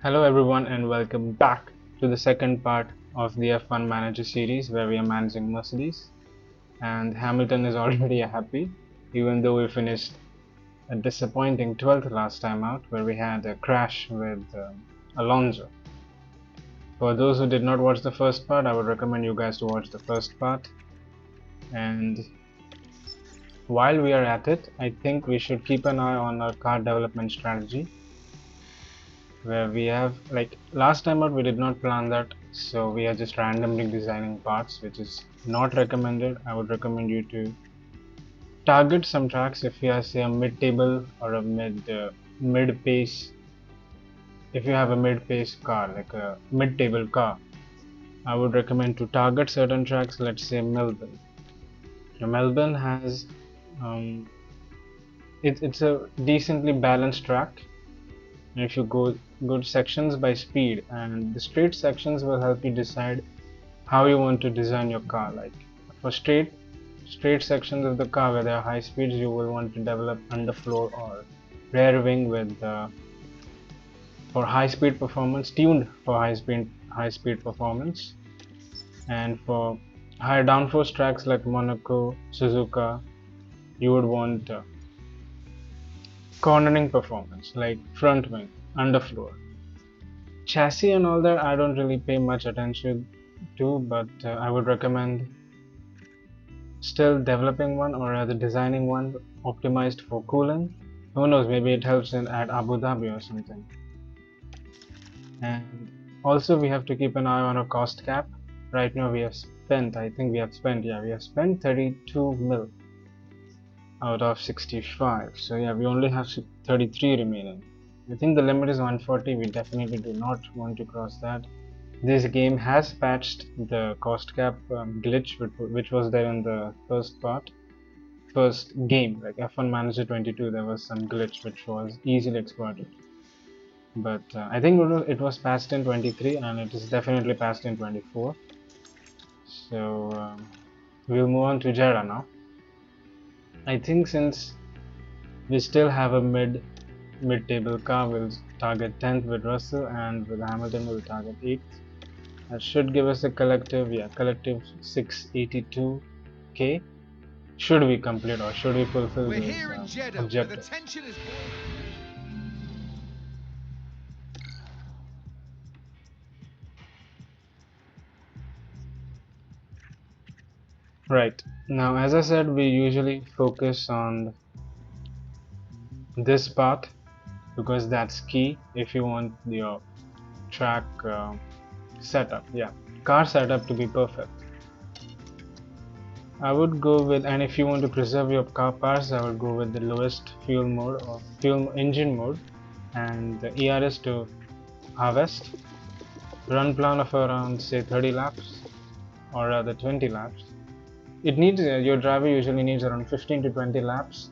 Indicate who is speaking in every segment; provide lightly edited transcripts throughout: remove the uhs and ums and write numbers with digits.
Speaker 1: Hello everyone and welcome back to the second part of the F1 Manager series where we are managing Mercedes, and Hamilton is already happy even though we finished a disappointing 12th last time out where we had a crash with Alonso. For those who did not watch the first part, I would recommend you guys to watch the first part. And while we are at it, I think we should keep an eye on our car development strategy, where we have, like last time out we did not plan that, so we are just randomly designing parts, which is not recommended. I would recommend you to target some tracks if you have, say, a mid-table or a mid-pace. If you have a mid-pace car, like a mid-table car, I would recommend to target certain tracks. Let's say Melbourne. Now, Melbourne has it's a decently balanced track. And if you go good sections by speed, and the straight sections will help you decide how you want to design your car. Like for straight sections of the car where there are high speeds, you will want to develop underfloor or rear wing with for high speed performance, tuned for high speed performance. And for higher downforce tracks like Monaco, Suzuka, you would want cornering performance like front wing, underfloor. Chassis and all that I don't really pay much attention to, but I would recommend still developing one, or rather designing one optimized for cooling. Who knows, maybe it helps in at Abu Dhabi or something. And also we have to keep an eye on a cost cap. Right now we have spent, I think we have spent, yeah, we have spent 32 mil out of 65. So yeah, we only have 33 remaining. I think the limit is 140. We definitely do not want to cross that. This game has patched the cost cap glitch which was there in the first game, like F1 Manager 22. There was some glitch which was easily exploited, but I think it was patched in 23 and it is definitely patched in 24. So we'll move on to Jeddah now. I think since we still have a mid-table car, we'll target 10th with Russell, and with Hamilton we'll target 8th. That should give us a collective 682k. Should we complete, or should we fulfill
Speaker 2: We're
Speaker 1: those
Speaker 2: here in Jeddah,
Speaker 1: objectives?
Speaker 2: where the tension is
Speaker 1: Right. Now, as I said, we usually focus on this part because that's key if you want your track setup, car setup to be perfect. I would go with, and if you want to preserve your car parts, I would go with the lowest fuel mode or fuel engine mode, and the ERS to harvest. Run plan of around, say, 30 laps, or rather 20 laps. It needs your driver usually needs around 15 to 20 laps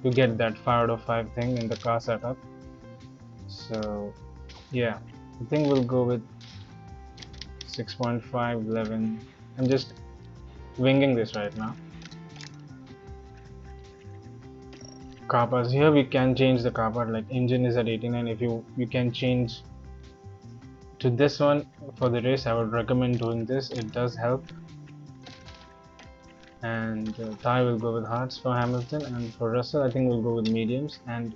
Speaker 1: to get that 5 out of 5 thing in the car setup. So yeah, I think we'll go with 6.5, 11. I'm just winging this right now. Car parts, here we can change the car part, like engine is at 89. If you can change to this one for the race, I would recommend doing this. It does help. And Ty will go with hards for Hamilton, and for Russell I think we'll go with mediums, and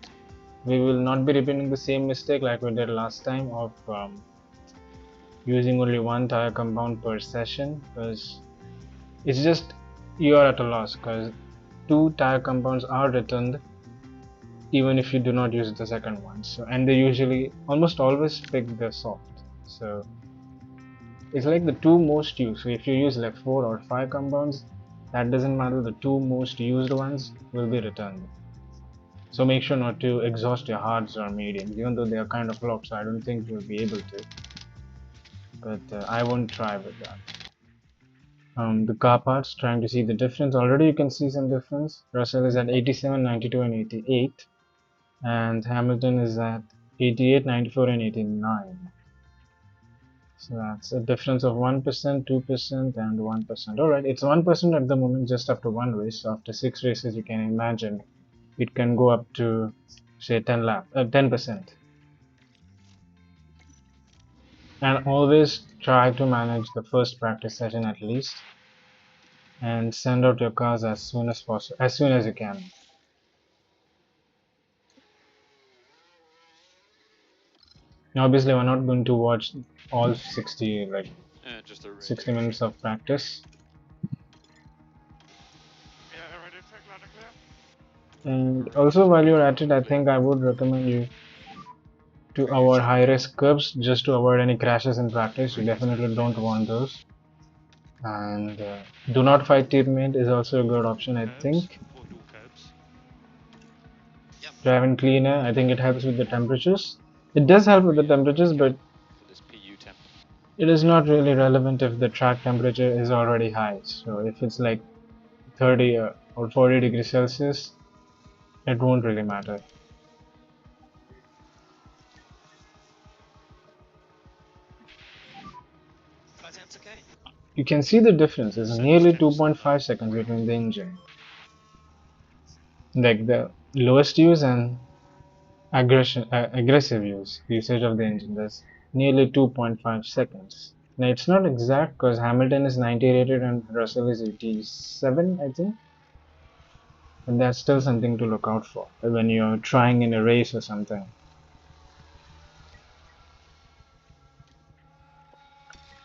Speaker 1: we will not be repeating the same mistake like we did last time of using only one tire compound per session, because it's just you are at a loss because 2 tire compounds are returned even if you do not use the second one. So, and they usually almost always pick the soft, so it's like the 2 most used. So if you use like 4 or 5 compounds, that doesn't matter, the 2 most used ones will be returned. So make sure not to exhaust your hards or mediums, even though they are kind of locked, so I don't think you'll be able to, but I won't try with that. The car parts, trying to see the difference. Already you can see some difference. Russell is at 87, 92 and 88, and Hamilton is at 88, 94 and 89. So that's a difference of 1%, 2% and 1%. Alright, it's 1% at the moment just after one race. So after 6 races you can imagine it can go up to, say, 10%. And always try to manage the first practice session at least, and send out your cars as soon as possible, as soon as you can. Obviously, we're not going to watch all 60 like
Speaker 2: Just a
Speaker 1: 60
Speaker 2: radio
Speaker 1: minutes
Speaker 2: check.
Speaker 1: of practice.
Speaker 2: Yeah, radio check, loud and clear.
Speaker 1: And
Speaker 2: Radio
Speaker 1: also,
Speaker 2: check,
Speaker 1: while you're
Speaker 2: loud
Speaker 1: at it,
Speaker 2: and
Speaker 1: I
Speaker 2: clear.
Speaker 1: think I would recommend you to
Speaker 2: Radio
Speaker 1: avoid
Speaker 2: check.
Speaker 1: high risk curves just to avoid any crashes in practice. You
Speaker 2: Radio check,
Speaker 1: definitely don't
Speaker 2: clearance.
Speaker 1: want those. And do not fight teammate is also a good option, I
Speaker 2: Curbs.
Speaker 1: think.
Speaker 2: Avoid all curbs.
Speaker 1: Driving cleaner, I think it helps with the temperatures. It does help with the temperatures,
Speaker 2: Okay.
Speaker 1: but
Speaker 2: For this PU temp.
Speaker 1: it is not really relevant if the track temperature is already high. So if it's like 30 or 40 degrees Celsius, it won't really matter. You can see the difference is
Speaker 2: Service
Speaker 1: nearly
Speaker 2: check, stand up.
Speaker 1: 2.5 seconds between the engine, like the lowest use and aggressive usage of the engine. That's nearly 2.5 seconds. Now it's not exact because Hamilton is 90 rated and Russell is 87, I think, but that's still something to look out for when you're trying in a race or something.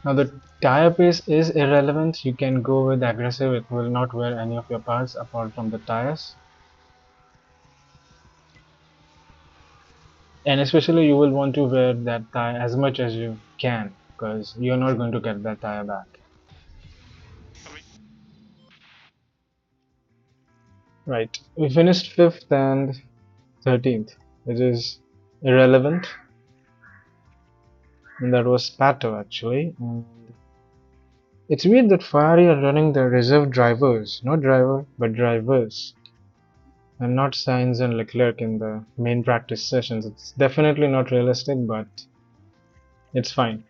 Speaker 1: Now the tire pace is irrelevant. You can go with aggressive, it will not wear any of your parts apart from the tires. And especially you will want to wear that tire as much as you can because you're not going to get that tire back. Right, we finished 5th and 13th, which is irrelevant. And that was Pato actually. And it's weird that Ferrari are running the reserve drivers, not driver, but drivers, and not Sainz and Leclerc in the main practice sessions. It's definitely not realistic, but it's fine.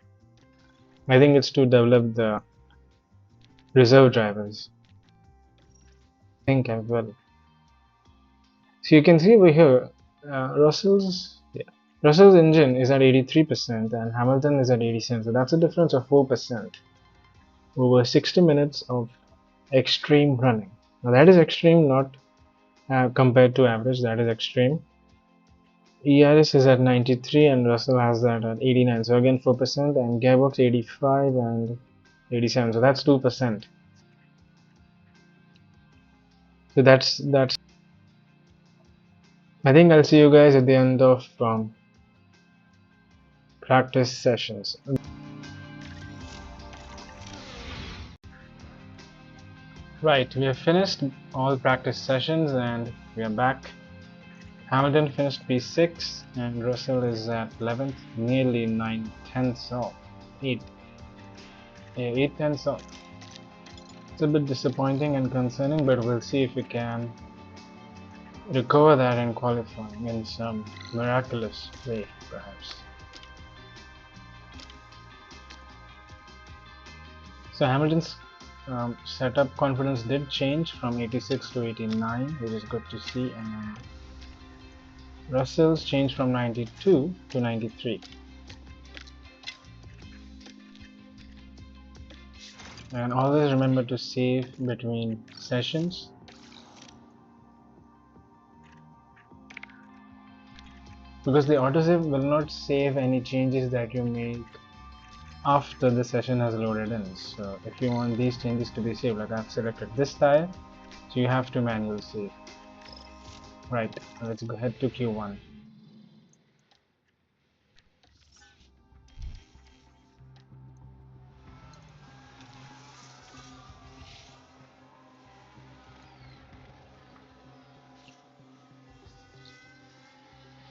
Speaker 1: I think it's to develop the reserve drivers. I think as well. So you can see over here, Russell's engine is at 83% and Hamilton is at 87. So that's a difference of 4% over 60 minutes of extreme running. Now that is extreme, not compared to average. That is extreme. ERS is at 93 and Russell has that at 89. So again 4% and Gearbox 85 and 87. So that's 2%. So that's. I think I'll see you guys at the end of practice sessions. Right, we have finished all practice sessions and we are back. Hamilton finished P6 and Russell is at 11th, nearly 9 tenths off. 8, 8 tenths off. It's a bit disappointing and concerning, but we'll see if we can recover that in qualifying in some miraculous way, perhaps. So Hamilton's setup confidence did change from 86 to 89, which is good to see, and Russell's changed from 92 to 93. And always remember to save between sessions. Because the autosave will not save any changes that you make after the session has loaded in. So if you want these changes to be saved, like I've selected this tire, so you have to manually save. Right, let's go ahead to Q1.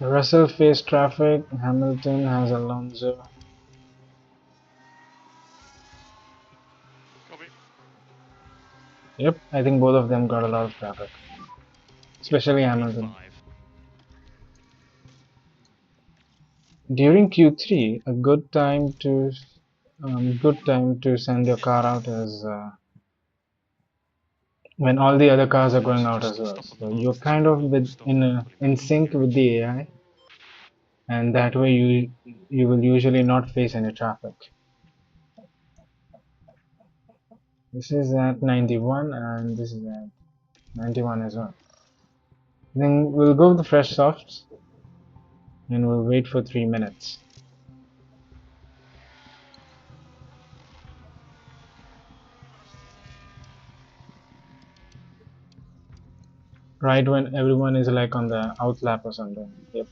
Speaker 1: Russell faced traffic, Hamilton has Alonso.
Speaker 2: Copy.
Speaker 1: Yep, I think both of them got a lot of traffic, especially
Speaker 2: Yeah,
Speaker 1: Hamilton.
Speaker 2: P5.
Speaker 1: During Q3, a good time to send your car out is when all the other cars are going
Speaker 2: So
Speaker 1: out
Speaker 2: just
Speaker 1: as well.
Speaker 2: stop on the
Speaker 1: So
Speaker 2: mark
Speaker 1: you're
Speaker 2: for this
Speaker 1: kind
Speaker 2: one.
Speaker 1: of
Speaker 2: We'll stop
Speaker 1: in
Speaker 2: and fully
Speaker 1: in
Speaker 2: move on when
Speaker 1: sync
Speaker 2: you're
Speaker 1: with
Speaker 2: ready.
Speaker 1: the AI. and that way you will usually not face any traffic. This is at 91 and this is at 91 as well. Then we'll go with the fresh softs and we'll wait for 3 minutes. Right when everyone is like on the outlap or something. Yep.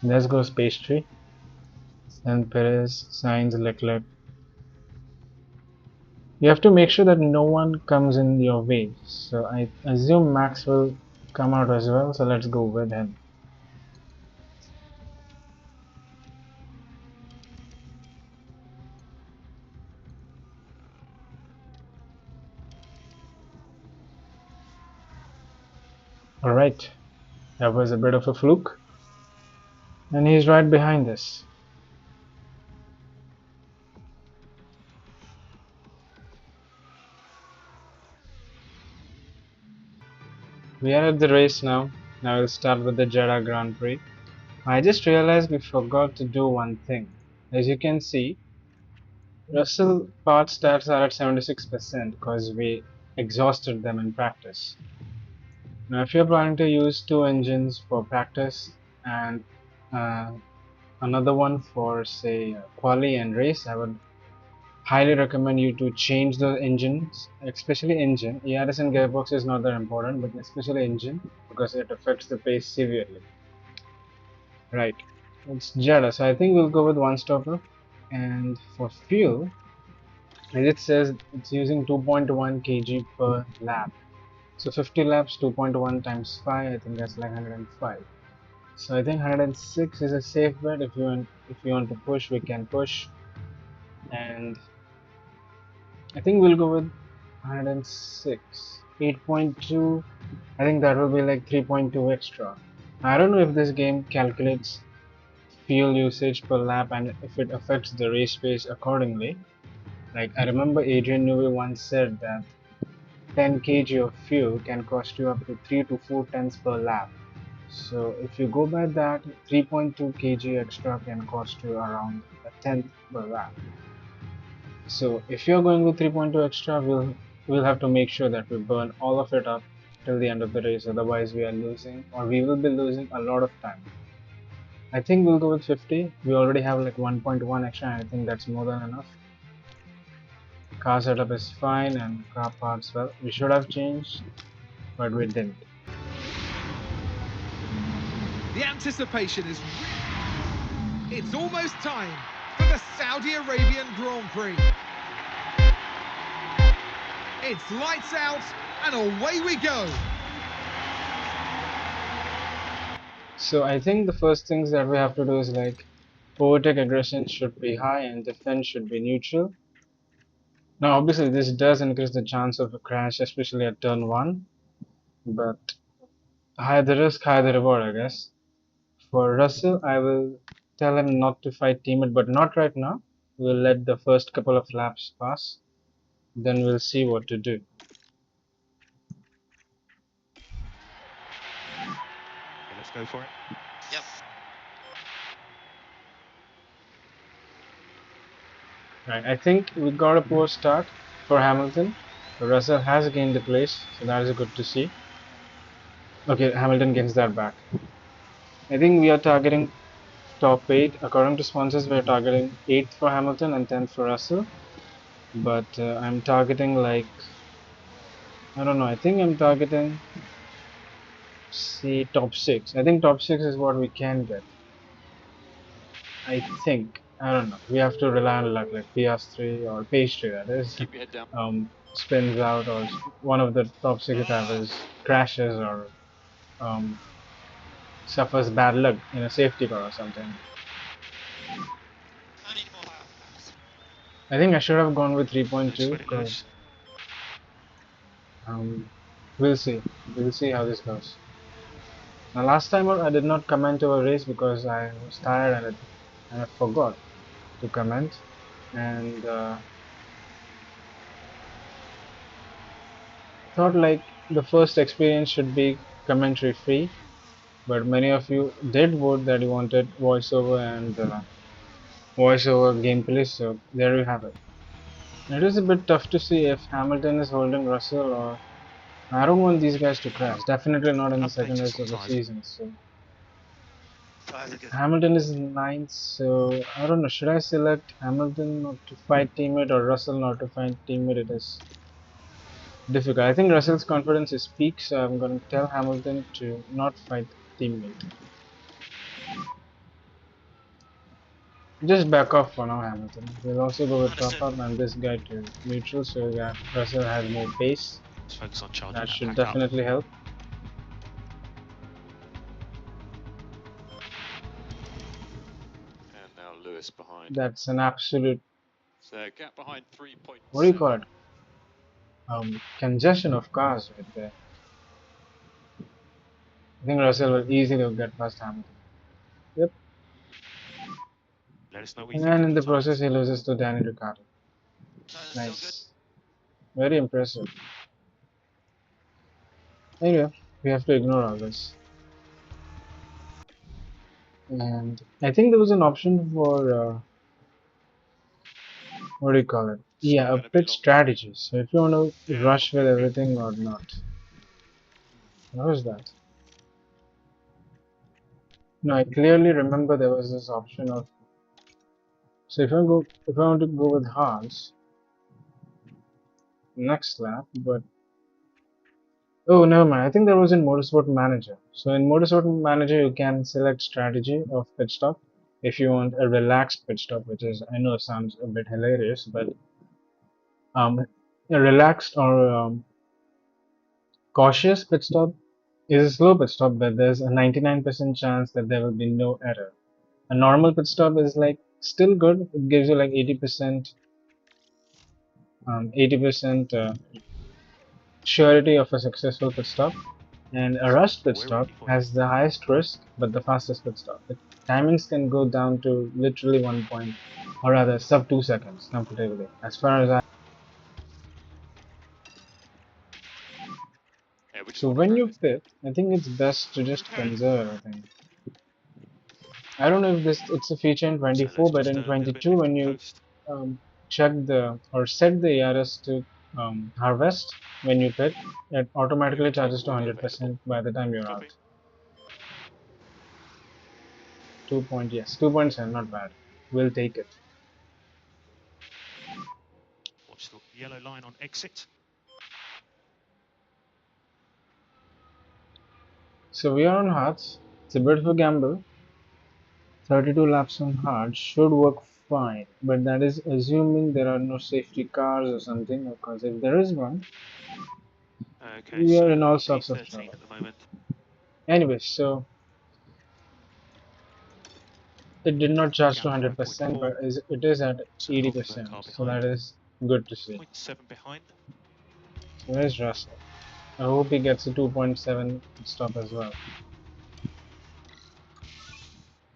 Speaker 1: There goes pastry. And Perez, Sainz, Leclerc. You have to make sure that no one comes in your way. So I assume Max will come out as well. So let's go with him. Alright. That was a bit of a fluke. And he's right behind us. We are at the race now. Now we'll start with the Jeddah Grand Prix. I just realized we forgot to do one thing. As you can see, Russell part stats are at 76% because we exhausted them in practice. Now if you're planning to use two engines for practice and uh, another one for say quali and race, I would highly recommend you to change the engines, especially engine. ERS and gearbox is not that important, but especially engine because it affects the pace severely. Right, it's Jeddah, so I think we'll go with one stopper. And for fuel, as it says, it's using 2.1 kg per lap. So 50 laps, 2.1 times 5, I think that's like 105. So I think 106 is a safe bet. If you want to push, we can push. And I think we'll go with 106. 8.2, I think that will be like 3.2 extra. I don't know if this game calculates fuel usage per lap and if it affects the race pace accordingly. Like I remember Adrian Newey once said that 10 kg of fuel can cost you up to 3 to 4 tenths per lap. So if you go by that, 3.2 kg extra can cost you around a tenth per lap. So if you're going with 3.2 extra, we'll have to make sure that we burn all of it up till the end of the race. Otherwise, we are losing, or we will be losing a lot of time. I think we'll go with 50. We already have like 1.1 extra, and I think that's more than enough. Car setup is fine, and car parts, well, we should have changed, but we didn't.
Speaker 3: The anticipation is it's almost time for the Saudi Arabian Grand Prix. It's lights out and away we go.
Speaker 1: So I think the first things that we have to do is like overtake aggression should be high and defense should be neutral. Now obviously this does increase the chance of a crash, especially at turn 1, but high the risk, high the reward, I guess. For Russell, I will tell him not to fight teammate, but not right now. We'll let the first couple of laps pass, then we'll see what to do.
Speaker 2: Let's go for it.
Speaker 4: Yep.
Speaker 1: Right, I think we got a poor start for Hamilton. Russell has gained the place, so that is good to see. Okay, Hamilton gains that back. I think we are targeting top 8. According to sponsors, we are targeting 8th for Hamilton and 10th for Russell. But I'm targeting like, I don't know, I think I'm targeting, see, top 6. I think top 6 is what we can get. I think. I don't know. We have to rely on luck, like PS3 or pastry, that is.
Speaker 2: Keep your head down.
Speaker 1: Spins out, or one of the top 6 drivers crashes or suffers bad luck in a safety car or something.
Speaker 4: I need more laps.
Speaker 1: I think I should have gone with
Speaker 2: Don't
Speaker 1: 3.2
Speaker 2: sweat it
Speaker 1: because
Speaker 2: loose.
Speaker 1: we'll see. We'll see how this goes. Now, last time I did not comment to a race because I was tired and I forgot to comment. And thought like the first experience should be commentary free. but many of you did vote that you wanted voiceover and voiceover gameplay, so there you have it. It is a bit tough to see if Hamilton is holding Russell, or I don't want these guys to crash. Definitely not in the second race
Speaker 2: Updated
Speaker 1: of the
Speaker 2: tyres.
Speaker 1: season. So
Speaker 2: Tyres are good.
Speaker 1: Hamilton is ninth, so I don't know. Should I select Hamilton not to fight teammate or Russell not to fight teammate? It is difficult. I think Russell's confidence is peak, so I'm going to tell Hamilton to not fight teammate. Just back off for now, Hamilton. We'll also go with top
Speaker 2: Understood.
Speaker 1: up and this guy to neutral, so that Russell has more pace.
Speaker 2: Let's focus on charging
Speaker 1: That
Speaker 2: that
Speaker 1: should
Speaker 2: pack up.
Speaker 1: definitely help.
Speaker 2: And now Lewis behind.
Speaker 1: That's an absolute,
Speaker 2: So gap behind
Speaker 1: what do you
Speaker 2: 3.7.
Speaker 1: call it? Congestion of cars right there. I think Russell will easily get past Hamilton. Yep.
Speaker 2: Let us know what you
Speaker 1: And
Speaker 2: think
Speaker 1: then
Speaker 2: of
Speaker 1: in
Speaker 2: the
Speaker 1: the process,
Speaker 2: tyres.
Speaker 1: he loses to Danny Ricciardo.
Speaker 2: Tyres still good.
Speaker 1: Nice. Very impressive. Anyway, we have to ignore all this. And I think there was an option for, what do you call it?
Speaker 2: It's
Speaker 1: Yeah,
Speaker 2: not
Speaker 1: a
Speaker 2: going to be
Speaker 1: pit
Speaker 2: long now.
Speaker 1: strategy. So if you want to
Speaker 2: Yeah,
Speaker 1: rush with
Speaker 2: probably okay.
Speaker 1: everything or not. What was that? No, I clearly remember there was this option of, so if I want to go with hards next lap, but oh, never mind. I think there was in Motorsport Manager. So in Motorsport Manager, you can select strategy of pit stop if you want a relaxed pit stop, which is, I know, sounds a bit hilarious, but um, a relaxed or cautious pit stop is a slow pit stop, but there's a 99% chance that there will be no error. A normal pit stop is like still good. It gives you like 80% surety of a successful pit stop. And a rushed pit
Speaker 2: We're
Speaker 1: stop
Speaker 2: ready for you.
Speaker 1: has the highest risk but the fastest pit stop. The timings can go down to literally 1 point, or rather sub 2 seconds comfortably. As far as I,
Speaker 2: Yeah, we just
Speaker 1: so
Speaker 2: want to
Speaker 1: when
Speaker 2: throw
Speaker 1: you
Speaker 2: this.
Speaker 1: pit, I think it's best to just
Speaker 2: Okay.
Speaker 1: conserve everything. I don't know if this it's a feature in
Speaker 2: So let's
Speaker 1: 24, but
Speaker 2: just
Speaker 1: in
Speaker 2: do a bit
Speaker 1: 22
Speaker 2: of
Speaker 1: when you
Speaker 2: coast.
Speaker 1: check the or set the ERS to harvest when you pit, it automatically
Speaker 2: Overtake
Speaker 1: charges to
Speaker 2: will be available.
Speaker 1: 100% by the time you're
Speaker 2: Copy.
Speaker 1: out. yes, 2.7, not bad. We'll take it.
Speaker 2: Watch the yellow line on exit.
Speaker 1: So we are on hards. It's a bit of a gamble. 32 laps on hard should work fine, but that is assuming there are no safety cars or something, because if there is one,
Speaker 2: Okay,
Speaker 1: we are in
Speaker 2: so
Speaker 1: all sorts of
Speaker 2: P13
Speaker 1: trouble.
Speaker 2: at the moment.
Speaker 1: Anyway, so it did not charge to
Speaker 2: Gap
Speaker 1: 100%,
Speaker 2: 5.4.
Speaker 1: but it is at
Speaker 2: So holding that
Speaker 1: 80%,
Speaker 2: car
Speaker 1: so that
Speaker 2: behind.
Speaker 1: is good to see.
Speaker 2: 0.7 behind.
Speaker 1: So where's Russell? I hope he gets a 2.7 stop as well.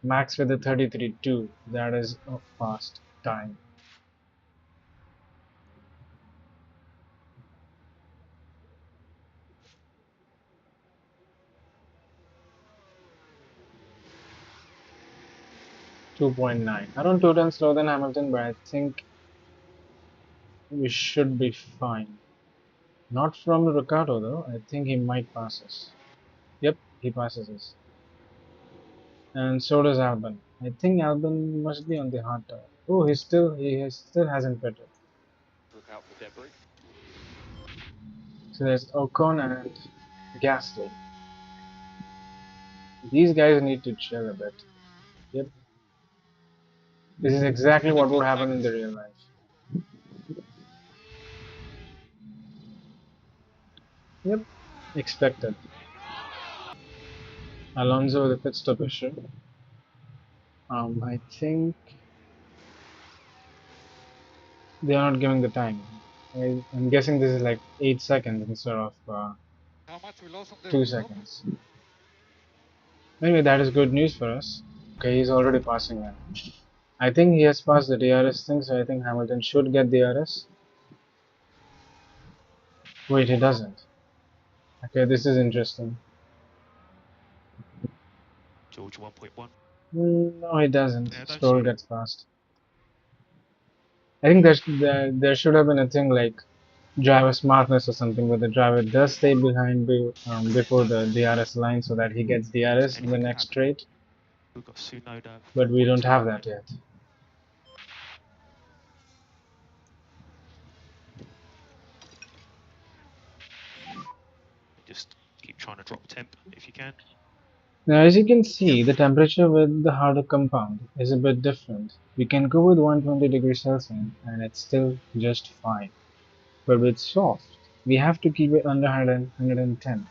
Speaker 1: Max with a 33.2, that is a fast time. 2.9. I don't 2 times slower than Hamilton, but I think we should be fine. Not from Ricardo though. I think he might pass us. Yep, he passes us. And so does Albon. I think Albon must be on the hard tire. Oh, still hasn't pitted.
Speaker 2: Look out for debris.
Speaker 1: So there's Ocon and Gasly. These guys need to chill a bit. Yep, this is exactly
Speaker 2: And the
Speaker 1: what would happen in
Speaker 2: contact.
Speaker 1: the real life. Yep, expected. Alonso with a pit stop issue. I think they are not giving the time. I'm guessing this is like 8 seconds instead of
Speaker 3: How much we lost on the
Speaker 1: 2
Speaker 3: restart?
Speaker 1: seconds. Anyway, that is good news for us. Okay, he's already passing that. I think he has passed the DRS thing, so I think Hamilton should get DRS. Wait, he doesn't. Okay, this is interesting.
Speaker 2: George 1.1.
Speaker 1: No, he doesn't.
Speaker 2: Yeah, those
Speaker 1: Stroll
Speaker 2: two.
Speaker 1: gets past. I think there should have been a thing like driver smartness or something where the driver does stay behind before the DRS line so that he gets DRS in the
Speaker 2: Anything could
Speaker 1: next
Speaker 2: happen.
Speaker 1: straight,
Speaker 2: We've got Tsunoda.
Speaker 1: but we don't
Speaker 2: 4.2
Speaker 1: have
Speaker 2: at the
Speaker 1: that
Speaker 2: moment.
Speaker 1: yet.
Speaker 2: Just keep trying to drop temp if you can.
Speaker 1: Now, as you can see, the temperature with the harder compound is a bit different. We can go with 120 degrees Celsius and it's still just fine. But with soft, we have to keep it under 110.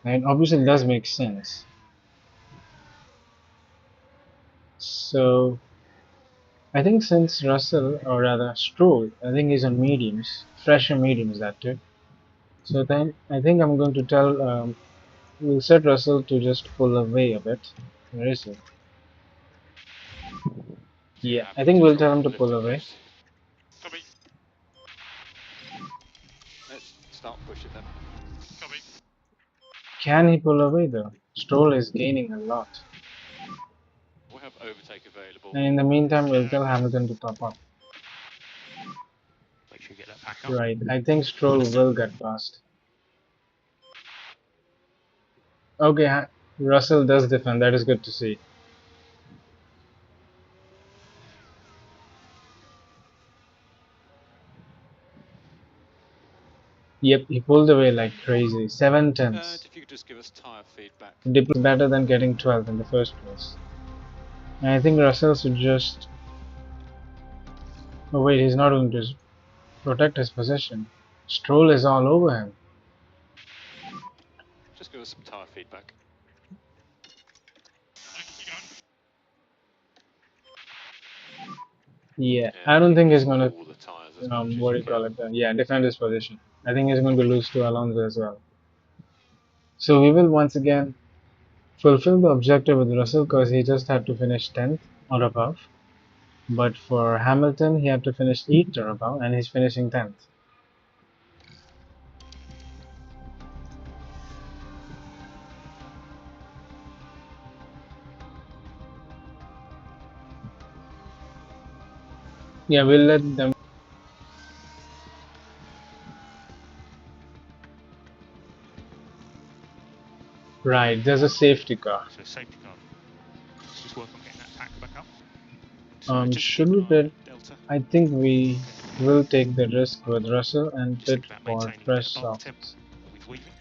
Speaker 1: And obviously it does make sense. So I think since Russell, or rather Stroll, I think he's on mediums, fresher mediums that too. So then I think I'm going to tell, we'll set Russell to just pull away a bit. Where is he?
Speaker 2: So you're
Speaker 1: Yeah, I
Speaker 2: happy
Speaker 1: think
Speaker 2: to
Speaker 1: we'll
Speaker 2: drop
Speaker 1: tell him
Speaker 2: the
Speaker 1: to pull
Speaker 2: lifting
Speaker 1: away.
Speaker 2: loose. Copy. Let's start pushing them. Copy.
Speaker 1: Can he pull away though? Stroll is gaining a lot.
Speaker 2: We'll have overtake available.
Speaker 1: And in the meantime, we'll
Speaker 2: Yeah,
Speaker 1: tell
Speaker 2: okay.
Speaker 1: Hamilton to top up.
Speaker 2: Make sure you get that pack up.
Speaker 1: Right, I think Stroll
Speaker 2: Understood.
Speaker 1: will get past. Okay, Russell does defend, that is good to see. Yep, he pulled away like crazy. 7 tenths.
Speaker 2: If you could just give us tyre feedback.
Speaker 1: Diplo's better than getting 12th in the first place. And I think Russell should just... Oh wait, he's not going to protect his position. Stroll is all over him.
Speaker 2: Just give us some tyre feedback.
Speaker 1: Yeah,
Speaker 2: Yeah,
Speaker 1: I don't think he's
Speaker 2: just
Speaker 1: going to,
Speaker 2: cool the tyres as much
Speaker 1: what
Speaker 2: as
Speaker 1: do
Speaker 2: you
Speaker 1: you call
Speaker 2: can.
Speaker 1: it? Yeah, defend his position. I think he's going to lose to Alonso as well. So we will once again fulfill the objective with Russell because he just had to finish 10th or above. But for Hamilton, he had to finish 8th or above, and he's finishing 10th. Yeah, we'll let them. Right, there's a safety car.
Speaker 2: So safety car. Let's just work on getting that pack back up. So just
Speaker 1: Should
Speaker 2: keep an
Speaker 1: we
Speaker 2: eye on
Speaker 1: pit?
Speaker 2: Delta.
Speaker 1: I think we will take the risk with Russell and
Speaker 2: Just
Speaker 1: pit
Speaker 2: think about
Speaker 1: for
Speaker 2: maintaining a bit
Speaker 1: fresh
Speaker 2: of bulk temp
Speaker 1: softs.
Speaker 2: with weaving.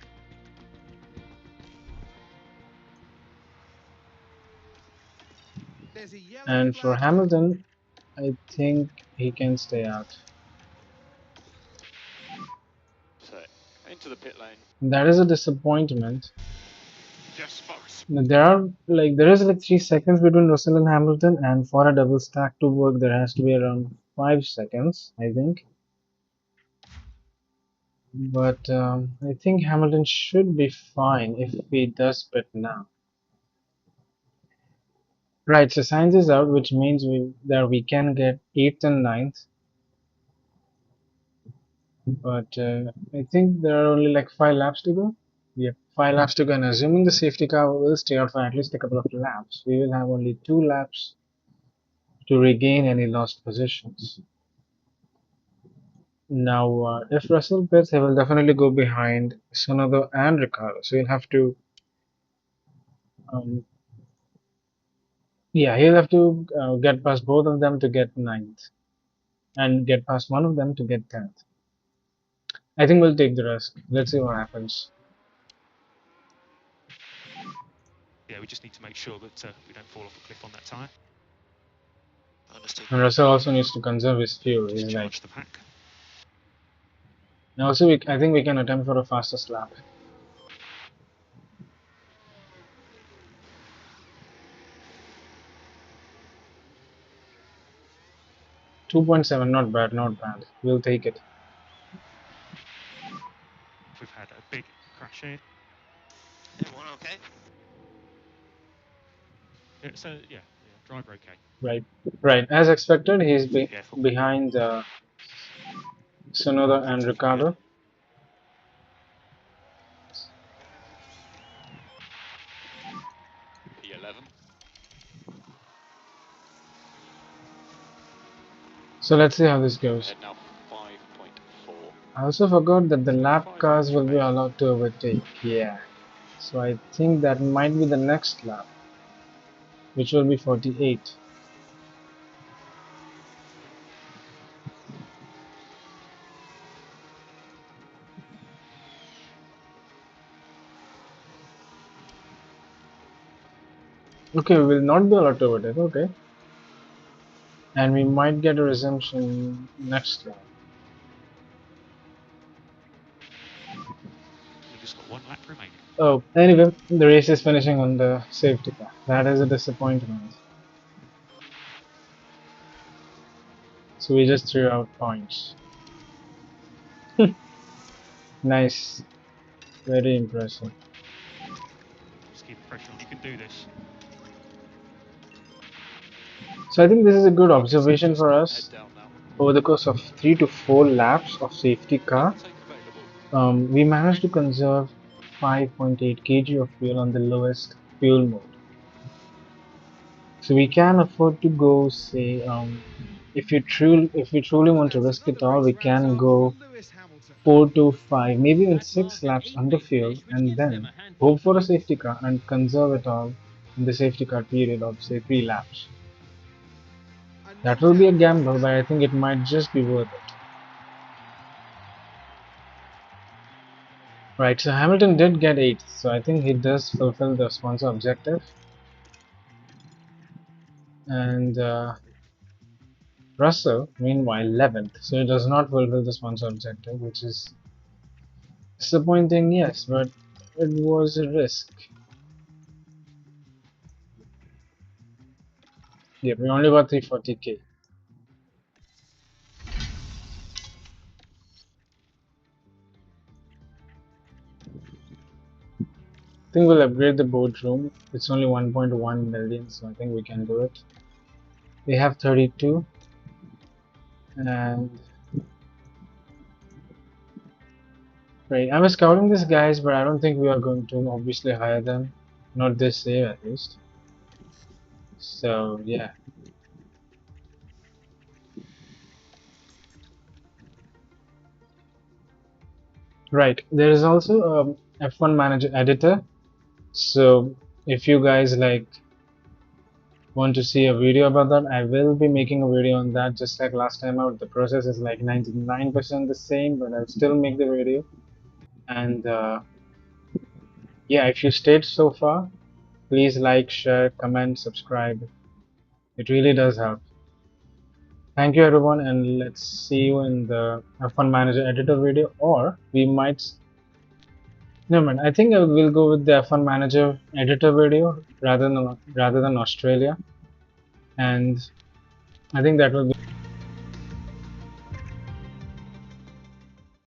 Speaker 3: There's a yellow
Speaker 1: And for
Speaker 3: flag on.
Speaker 1: Hamilton, I think he can stay out.
Speaker 2: So into the pit lane.
Speaker 1: That is a disappointment.
Speaker 2: Yes, Boris.
Speaker 1: There is like 3 seconds between Russell and Hamilton, and for a double stack to work, there has to be around 5 seconds, I think. But I think Hamilton should be fine if he does pit now. Right, so Sainz is out, which means we can get 8th and 9th. But I think there are only like 5 laps to go. Yep, 5 laps to go, and assuming the safety car will stay out for at least a couple of laps, we will have only 2 laps to regain any lost positions. Now, if Russell pits, he will definitely go behind Sonoda and Ricardo. So he'll have to, um, yeah, he'll have to get past both of them to get 9th, and get past one of them to get 10th. I think we'll take the risk. Let's see what happens.
Speaker 2: Yeah, we just need to make sure that we don't fall off a cliff on that tyre. Understood.
Speaker 1: And Russell also needs to conserve his fuel. He's like,
Speaker 2: Discharge the pack.
Speaker 1: and also I think we can attempt for a fastest lap. 2.7, not bad, not bad. We'll take it.
Speaker 2: We've had a big crash here.
Speaker 4: Everyone okay?
Speaker 2: Yeah, so yeah, driver okay.
Speaker 1: Right, right. As expected, he's
Speaker 2: Be careful.
Speaker 1: behind Sonoda and
Speaker 2: Looking good.
Speaker 1: Ricardo.
Speaker 4: 11.
Speaker 1: So let's see how this goes.
Speaker 4: Head now 5.4.
Speaker 1: I also forgot that the lap
Speaker 4: 5
Speaker 1: cars
Speaker 4: laps
Speaker 1: will be
Speaker 4: remaining.
Speaker 1: allowed to overtake. Yeah. So I think that might be the next lap, which will be 48. Okay, we will not be allowed to overtake. Okay. And we might get a resumption next lap.
Speaker 2: We've just got 1 lap remaining.
Speaker 1: Oh, anyway, the race is finishing on the safety car. That is a disappointment. So we just threw out points. Nice. Very impressive.
Speaker 2: Just keep the pressure on. You can do this.
Speaker 1: So I think this is a good observation
Speaker 4: Just
Speaker 1: for
Speaker 4: head
Speaker 1: us.
Speaker 4: down now.
Speaker 1: Over the course of 3 to 4 laps of safety car,
Speaker 4: Overtake available.
Speaker 1: we managed to conserve 5.8 kg of fuel on the lowest fuel mode. So we can afford to go, say, if we truly want to
Speaker 3: That's
Speaker 1: risk it
Speaker 3: another
Speaker 1: all,
Speaker 3: race
Speaker 1: we
Speaker 3: wrapped
Speaker 1: can
Speaker 3: up for
Speaker 1: go
Speaker 3: Lewis Hamilton.
Speaker 1: 4 to 5, maybe even
Speaker 5: That
Speaker 1: 6
Speaker 5: mark an
Speaker 1: laps under
Speaker 5: 8th
Speaker 1: fuel,
Speaker 5: finish, which
Speaker 1: and
Speaker 5: gives them
Speaker 1: then
Speaker 5: a handful
Speaker 1: hope
Speaker 5: of
Speaker 1: for a
Speaker 5: points.
Speaker 1: safety car and conserve it all in the safety car period of, say, 3 laps.
Speaker 3: And
Speaker 1: That
Speaker 3: no
Speaker 1: will be a
Speaker 3: doubt Lewis
Speaker 1: gamble, but I think it might just be worth it. Right, so Hamilton did get 8th, so I think he does fulfill the sponsor objective. And Russell, meanwhile, 11th, so he does not fulfill the sponsor objective, which is disappointing, yes, but it was a risk. Yeah, we only got 340k. I think we'll upgrade the boardroom. It's only 1.1 million, so I think we can do it. We have 32, and right, I was scouting these guys, but I don't think we are going to obviously hire them. Not this save, at least. So yeah. Right. There is also a F1 Manager editor. So if you guys like want to see a video about that, I will be making a video on that just like last time out. The process is like 99% the same, but I'll still make the video. And yeah, if you stayed so far, please like, share, comment, subscribe. It really does help. Thank you everyone, and let's see you in the F1 Manager editor video, or we might. No man, I think I will go with the F1 Manager editor video rather than Australia, and I think that will be